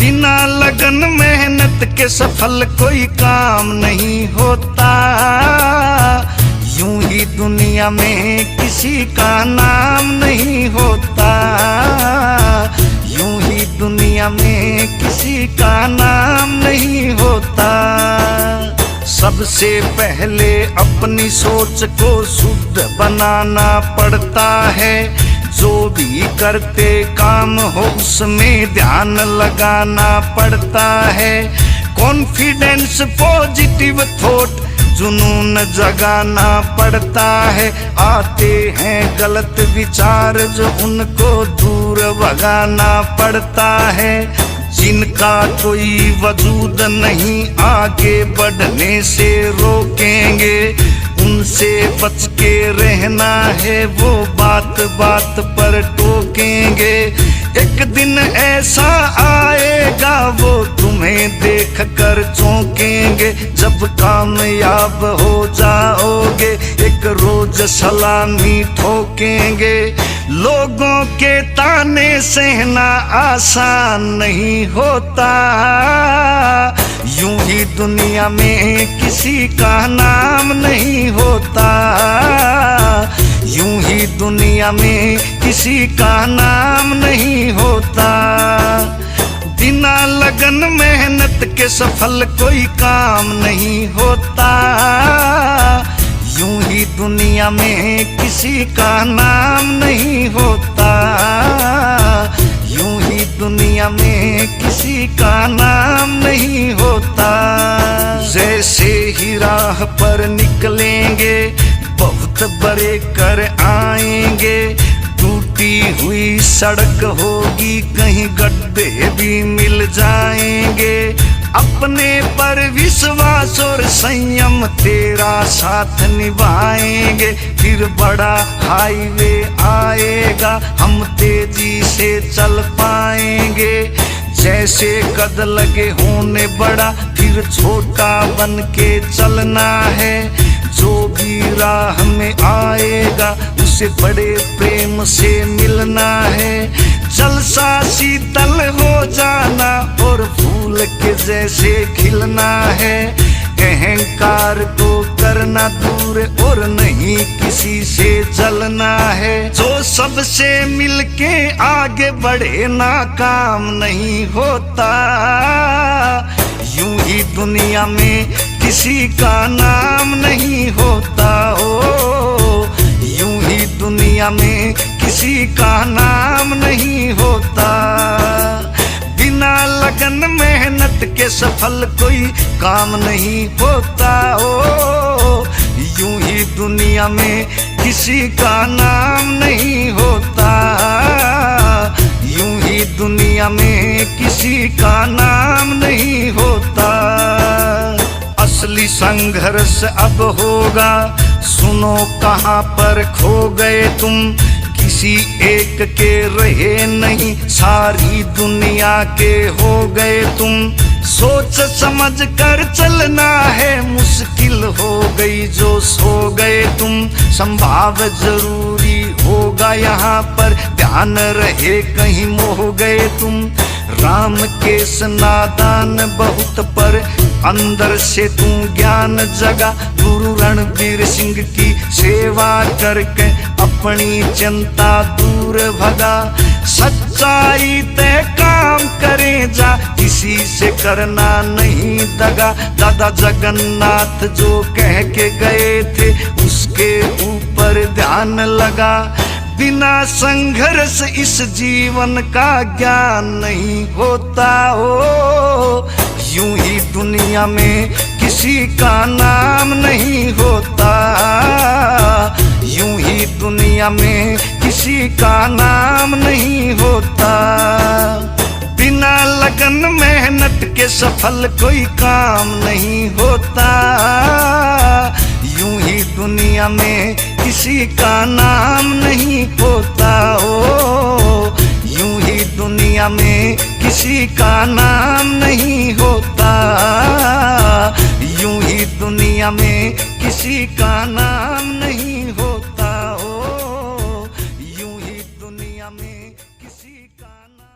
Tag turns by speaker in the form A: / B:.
A: बिना लगन मेहनत के सफल कोई काम नहीं होता। यूं ही दुनिया में किसी का नाम नहीं होता। यूं ही दुनिया में किसी का नाम नहीं होता। सबसे पहले अपनी सोच को शुद्ध बनाना पड़ता है। जो भी करते काम हो उसमें ध्यान लगाना पड़ता है। कॉन्फिडेंस, पॉजिटिव थॉट, जुनून जगाना पड़ता है। आते हैं गलत विचार जो उनको दूर भगाना पड़ता है। जिनका कोई वजूद नहीं आगे बढ़ने से रोकेंगे, उनसे बच के रहना है, वो बात बात पर टोकेंगे। एक दिन ऐसा आएगा वो तुम्हें देख कर चौंकेंगे। जब कामयाब हो जाओगे एक रोज सलामी ठोकेंगे। लोगों के ताने सहना आसान नहीं होता। यूं ही दुनिया में किसी का नाम नहीं होता। यूं ही दुनिया में किसी का नाम नहीं होता। बिना लगन मेहनत के सफल कोई काम नहीं होता। यूं ही दुनिया में किसी का नाम नहीं होता। यूं ही दुनिया में किसी का नाम नहीं होता। जैसे ही राह पर निकलेंगे बहुत बड़े कर आएंगे। टूटी हुई सड़क होगी, कहीं गड्ढे भी मिल जाएंगे। अपने पर विश्वास और संयम तेरा साथ निभाएंगे। फिर बड़ा हाईवे आएगा, हम तेजी से चल पाएंगे। जैसे कद लगे होने बड़ा, फिर छोटा बन के चलना है। जो भी राह में आएगा उसे बड़े प्रेम से मिलना है। जलसा शीतल हो जाना और फूल के जैसे खिलना है। अहंकार को करना दूर और नहीं किसी से जलना है। जो सबसे मिलके आगे बढ़े नाकाम नहीं होता। यूं ही दुनिया में किसी का नाम नहीं होता। ओ यूं ही दुनिया में किसी का नाम नहीं होता। बिना लगन मेहनत के सफल कोई काम नहीं होता। ओ यूं ही दुनिया में किसी का नाम नहीं होता। यूं ही दुनिया में किसी का नाम नहीं होता। असली संघर्ष अब होगा, सुनो कहाँ पर खो गए तुम। किसी एक के रहे नहीं, सारी दुनिया के हो गए तुम। सोच समझ कर चलना है, मुश्किल हो गई जो सो गए तुम। संभाव जरूरी होगा यहाँ पर, ध्यान रहे कहीं मोह गए तुम। राम केस नादान बहुत पर अंदर से तू ज्ञान जगा। गुरु रणबीर सिंह की सेवा करके अपनी चिंता दूर भगा। सच्चाई तय काम करे जा, किसी से करना नहीं दगा। दादा जगन्नाथ जो कह के गए थे उसके ऊपर ध्यान लगा। बिना संघर्ष इस जीवन का ज्ञान नहीं होता। हो यूं ही दुनिया में किसी का नाम नहीं होता। यूं ही दुनिया में किसी का नाम नहीं होता। बिना लगन मेहनत के सफल कोई काम नहीं होता। यूं ही दुनिया में किसी का नाम नहीं होता। ओ यूं ही दुनिया में किसी का नाम नहीं होता। यूं ही दुनिया में किसी का नाम नहीं होता। ओ यूं ही दुनिया में किसी का नाम